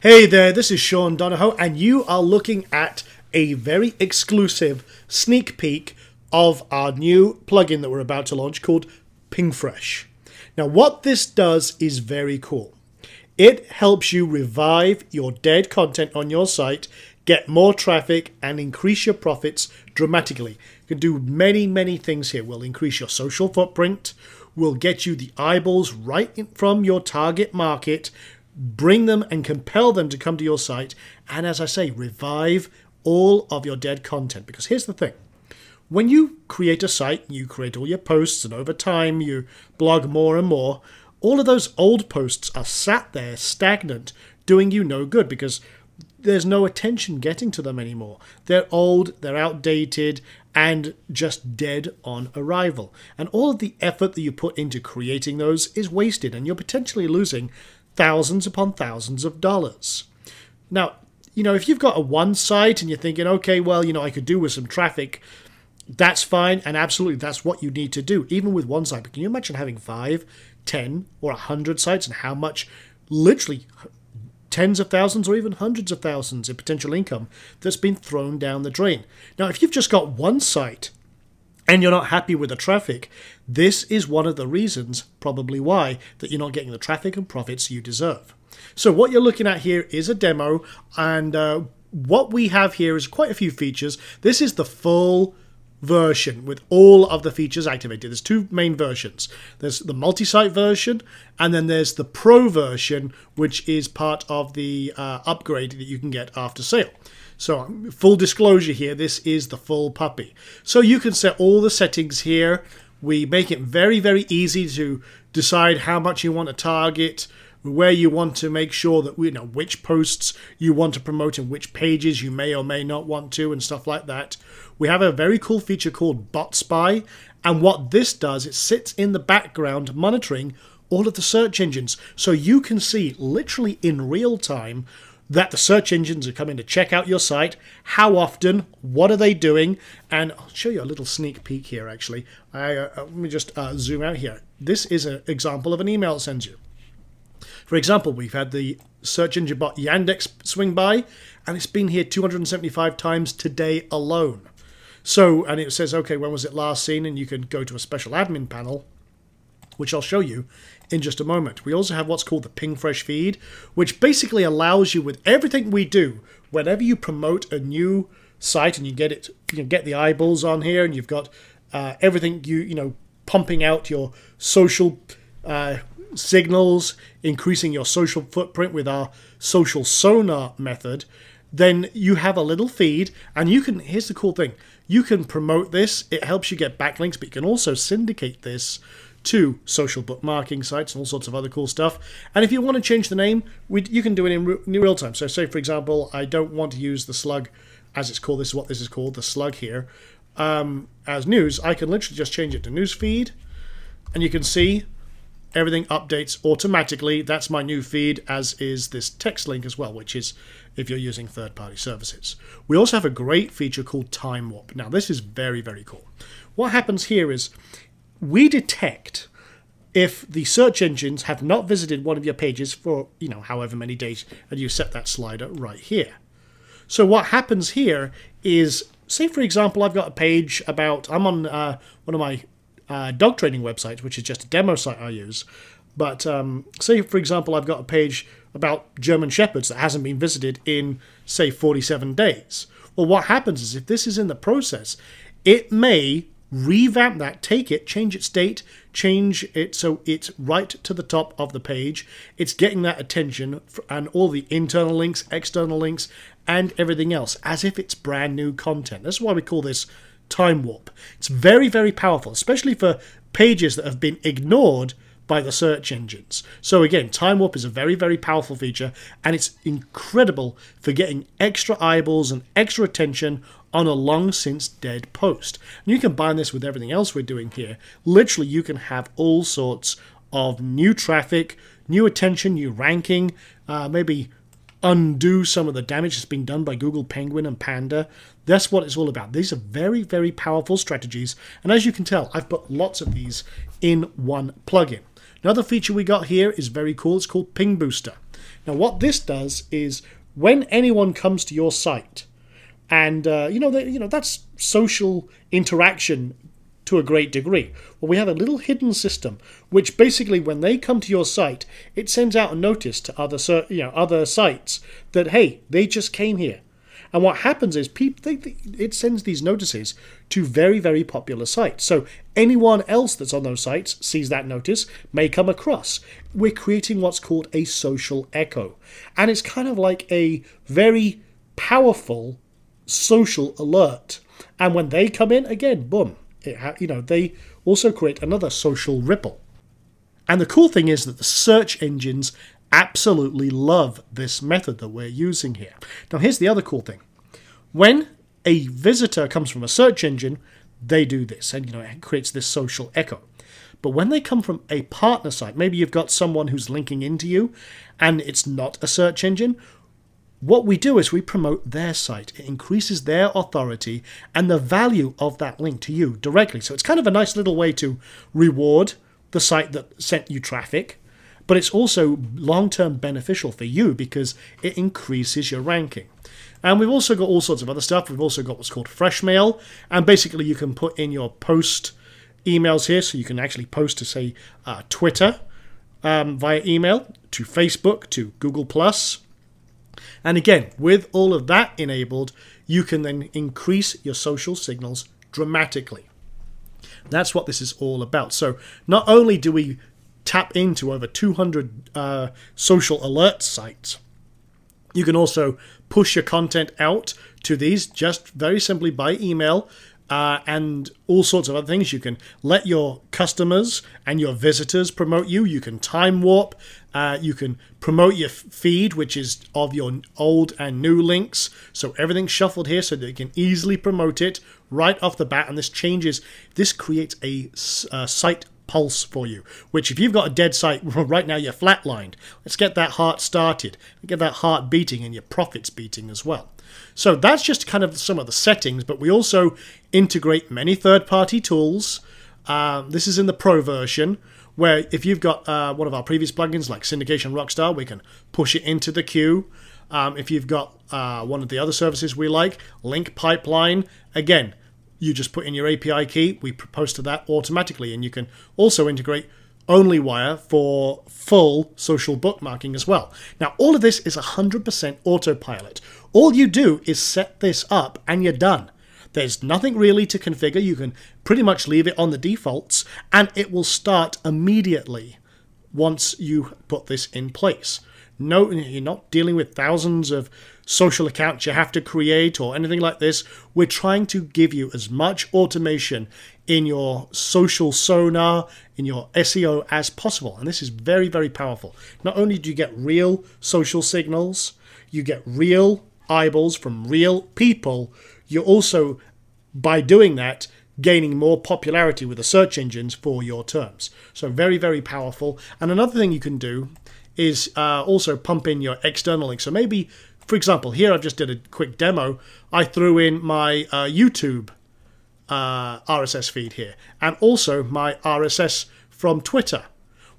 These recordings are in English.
Hey there, this is Sean Donahoe, and you are looking at a very exclusive sneak peek of our new plugin that we're about to launch called PingFresh. Now, what this does is very cool. It helps you revive your dead content on your site, get more traffic, and increase your profits dramatically. You can do many things here. We'll increase your social footprint, we'll get you the eyeballs from your target market, bring them and compel them to come to your site, and as I say, revive all of your dead content. Because here's the thing. When you create a site, you create all your posts, and over time you blog more and more, all of those old posts are sat there stagnant, doing you no good because there's no attention getting to them anymore. They're old, they're outdated, and just dead on arrival. And all of the effort that you put into creating those is wasted, and you're potentially losing thousands upon thousands of dollars. Now, if you've got one site and you're thinking, okay, well, I could do with some traffic, that's fine, and absolutely that's what you need to do, even with one site. But can you imagine having 5, 10, or 100 sites, and how much, literally tens of thousands or even hundreds of thousands in potential income that's been thrown down the drain? Now, if you've just got one site and you're not happy with the traffic, this is one of the reasons, probably why, that you're not getting the traffic and profits you deserve. So what you're looking at here is a demo, and what we have here is quite a few features. This is the full version with all of the features activated. There's two main versions. There's the multi-site version, and then there's the Pro version, which is part of the upgrade that you can get after sale. So full disclosure here, this is the full puppy. So you can set all the settings here. We make it very easy to decide how much you want to target, where you want to make sure that which posts you want to promote and which pages you may or may not want to, and stuff like that. We have a very cool feature called Bot Spy, and what this does, it sits in the background monitoring all of the search engines, so you can see literally in real time that the search engines are coming to check out your site, how often, what are they doing, and I'll show you a little sneak peek here actually. Let me just zoom out here. This is an example of an email it sends you. For example, we've had the search engine bot Yandex swing by, and it's been here 275 times today alone. So, and it says, okay, when was it last seen? And you can go to a special admin panel, which I'll show you in just a moment. We also have what's called the PingFresh feed, which basically allows you, with everything we do, whenever you promote a new site and you get the eyeballs on here, and you've got everything pumping out your social signals, increasing your social footprint with our social sonar method, then you have a little feed, and here's the cool thing, you can promote this. It helps you get backlinks, but you can also syndicate this to social bookmarking sites and all sorts of other cool stuff. And if you want to change the name, you can do it in real time. So say, for example, I don't want to use the slug, as it's called, this is what this is called, the slug here, as news. I can literally just change it to news feed, and you can see everything updates automatically. That's my new feed, as is this text link as well, which is if you're using third-party services. We also have a great feature called Time Warp. Now, this is very cool. What happens here is we detect if the search engines have not visited one of your pages for, however many days, and you set that slider right here. So what happens here is, say, for example, I've got a page about, I'm on one of my dog training websites, which is just a demo site I use. But say, for example, I've got a page about German Shepherds that hasn't been visited in, say, 47 days. Well, what happens is if this is in the process, it may revamp that, take it, change its date, change it so it's right to the top of the page. It's getting that attention and all the internal links, external links, and everything else as if it's brand new content. That's why we call this Time Warp. It's very powerful, especially for pages that have been ignored by the search engines. So again, Time Warp is a very powerful feature, and it's incredible for getting extra eyeballs and extra attention on a long since dead post. And you combine this with everything else we're doing here. Literally, you can have all sorts of new traffic, new attention, new ranking, maybe undo some of the damage that's been done by Google Penguin and Panda. That's what it's all about. These are very powerful strategies, and as you can tell, I've put lots of these in one plugin. Another feature we got here is very cool. It's called Ping Booster. Now, what this does is when anyone comes to your site, and that's social interaction to a great degree. Well, we have a little hidden system which basically, when they come to your site, it sends out a notice to other sites that, hey, they just came here. And what happens is it sends these notices to very, very popular sites. So anyone else that's on those sites sees that notice, may come across. We're creating what's called a social echo. And it's kind of like a very powerful social alert. And when they come in, again, boom, they also create another social ripple. And the cool thing is that the search engines absolutely love this method that we're using here. Now, here's the other cool thing. When a visitor comes from a search engine, they do this, and it creates this social echo. But when they come from a partner site, maybe you've got someone who's linking into you, and it's not a search engine, what we do is we promote their site. It increases their authority and the value of that link to you directly. So it's kind of a nice little way to reward the site that sent you traffic, but it's also long-term beneficial for you because it increases your ranking. And we've also got all sorts of other stuff. We've also got what's called Fresh Mail, and basically you can put in your post emails here, so you can actually post to, say, Twitter via email, to Facebook, to Google+. And again, with all of that enabled, you can then increase your social signals dramatically. That's what this is all about. So not only do we tap into over 200 social alert sites, you can also push your content out to these just very simply by email, and all sorts of other things. You can let your customers and your visitors promote you. You can time warp. You can promote your feed, which is of your old and new links. So everything's shuffled here so that you can easily promote it right off the bat. And this creates a site pulse for you, which if you've got a dead site right now, you're flatlined. Let's get that heart started, get that heart beating and your profits beating as well. So that's just kind of some of the settings, but we also integrate many third-party tools. This is in the Pro version, where if you've got one of our previous plugins like Syndication Rockstar, we can push it into the queue. If you've got one of the other services we like, Link Pipeline, again, you just put in your API key, we post to that automatically, and you can also integrate OnlyWire for full social bookmarking as well. Now, all of this is 100% autopilot. All you do is set this up and you're done. There's nothing really to configure. You can pretty much leave it on the defaults and it will start immediately once you put this in place. No, you're not dealing with thousands of social accounts you have to create or anything like this. We're trying to give you as much automation in your social sonar, in your SEO as possible. And this is very, very powerful. Not only do you get real social signals, you get real eyeballs from real people, you're also, by doing that, gaining more popularity with the search engines for your terms. So very, very powerful. And another thing you can do is also pump in your external links. So maybe, for example, here I've just did a quick demo. I threw in my YouTube RSS feed here, and also my RSS from Twitter.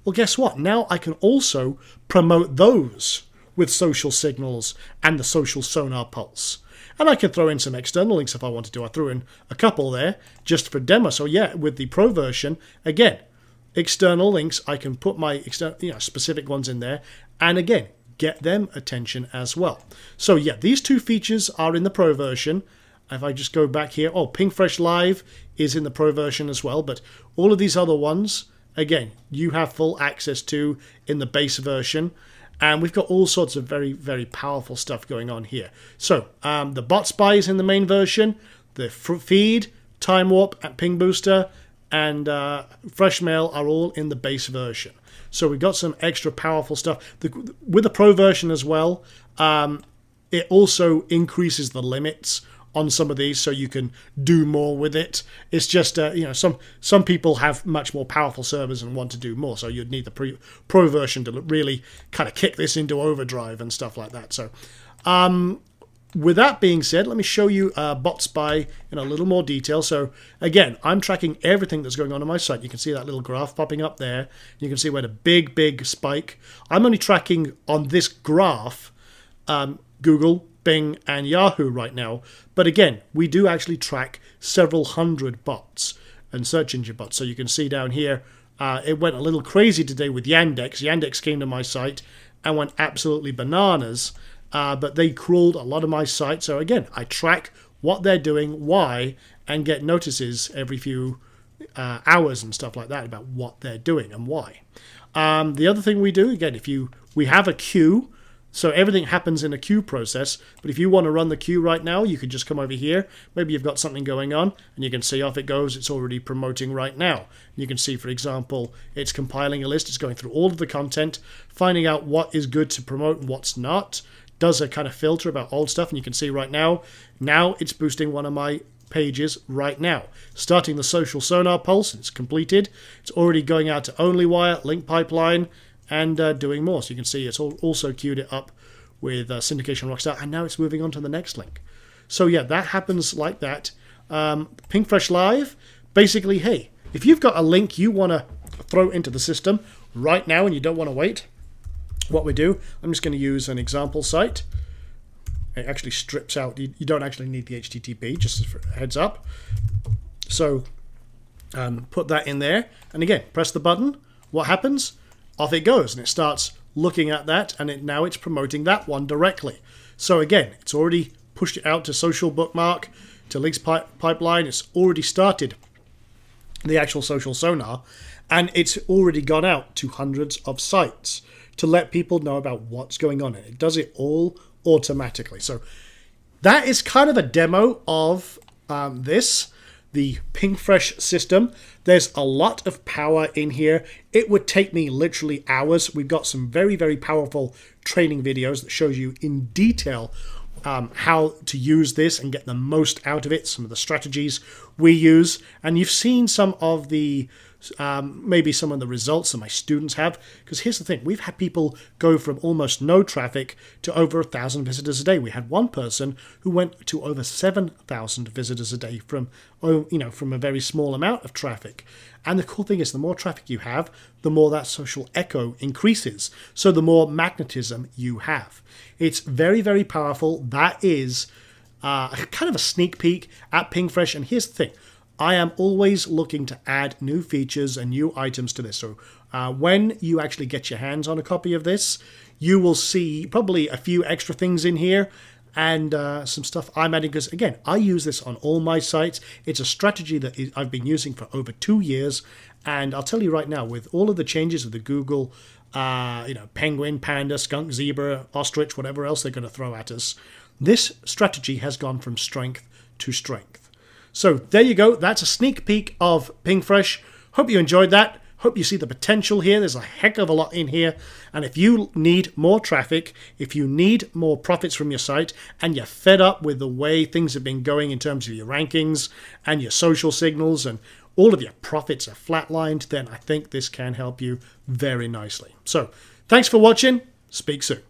Well, guess what? Now I can also promote those with social signals and the social sonar pulse. And I can throw in some external links if I wanted to. I threw in a couple there just for demo. So yeah, with the Pro version, again, external links, I can put my specific ones in there, and again, get them attention as well. So yeah, these two features are in the Pro version. If I just go back here, PingFresh Live is in the Pro version as well, but all of these other ones, again, you have full access to in the base version. And we've got all sorts of very, very powerful stuff going on here. So the bot spy is in the main version, the feed, time warp, and ping booster, and fresh mail are all in the base version. So we've got some extra powerful stuff. With the Pro version as well, it also increases the limits on some of these, so you can do more with it. It's just some people have much more powerful servers and want to do more, so you'd need the Pro version to really kind of kick this into overdrive and stuff like that. So with that being said, let me show you Bot Spy in a little more detail. So again, I'm tracking everything that's going on my site. You can see that little graph popping up there. You can see where the big spike. I'm only tracking on this graph Google, Bing, and Yahoo right now. But again, we do actually track several hundred bots and search engine bots. So you can see down here, it went a little crazy today with Yandex. Yandex came to my site and went absolutely bananas. But they crawled a lot of my site. So again, I track what they're doing, why, and get notices every few hours and stuff like that about what they're doing and why. The other thing we do, again, we have a queue, so everything happens in a queue process. But if you want to run the queue right now, you can just come over here. Maybe you've got something going on, and you can see off it goes. It's already promoting right now. You can see, for example, it's compiling a list. It's going through all of the content, finding out what is good to promote and what's not. Does a kind of filter about old stuff, and you can see right now it's boosting one of my pages right now. Starting the social sonar pulse, it's completed. It's already going out to OnlyWire, link pipeline, and doing more. So you can see it's also queued it up with Syndication Rockstar, and now it's moving on to the next link. So yeah, that happens like that. PingFresh Live, basically, hey, if you've got a link you want to throw into the system right now and you don't want to wait, what we do, I'm just going to use an example site. It actually strips out, you don't actually need the HTTP, just as a heads up. So put that in there, and again, press the button. What happens? Off it goes, and it starts looking at that, and now it's promoting that one directly. So again, it's already pushed it out to social bookmark, to links pipeline. It's already started the actual social sonar, and it's already gone out to hundreds of sites to let people know about what's going on. And it does it all automatically. So that is kind of a demo of the PingFresh system. There's a lot of power in here. It would take me literally hours. We've got some very, very powerful training videos that shows you in detail how to use this and get the most out of it, some of the strategies we use. And you've seen some of the maybe some of the results that my students have, because here's the thing, we've had people go from almost no traffic to over 1,000 visitors a day. We had one person who went to over 7,000 visitors a day from a very small amount of traffic. And the cool thing is, the more traffic you have, the more that social echo increases, so the more magnetism you have. It's very, very powerful. That is kind of a sneak peek at PingFresh. And here's the thing, I am always looking to add new features and new items to this. So when you actually get your hands on a copy of this, you will see probably a few extra things in here and some stuff I'm adding, because again, I use this on all my sites. It's a strategy that I've been using for over 2 years, and I'll tell you right now, with all of the changes of the Google, penguin, panda, skunk, zebra, ostrich, whatever else they're going to throw at us, this strategy has gone from strength to strength. So there you go. That's a sneak peek of PingFresh. Hope you enjoyed that. Hope you see the potential here. There's a heck of a lot in here. And if you need more traffic, if you need more profits from your site, and you're fed up with the way things have been going in terms of your rankings and your social signals, and all of your profits are flatlined, then I think this can help you very nicely. So thanks for watching. Speak soon.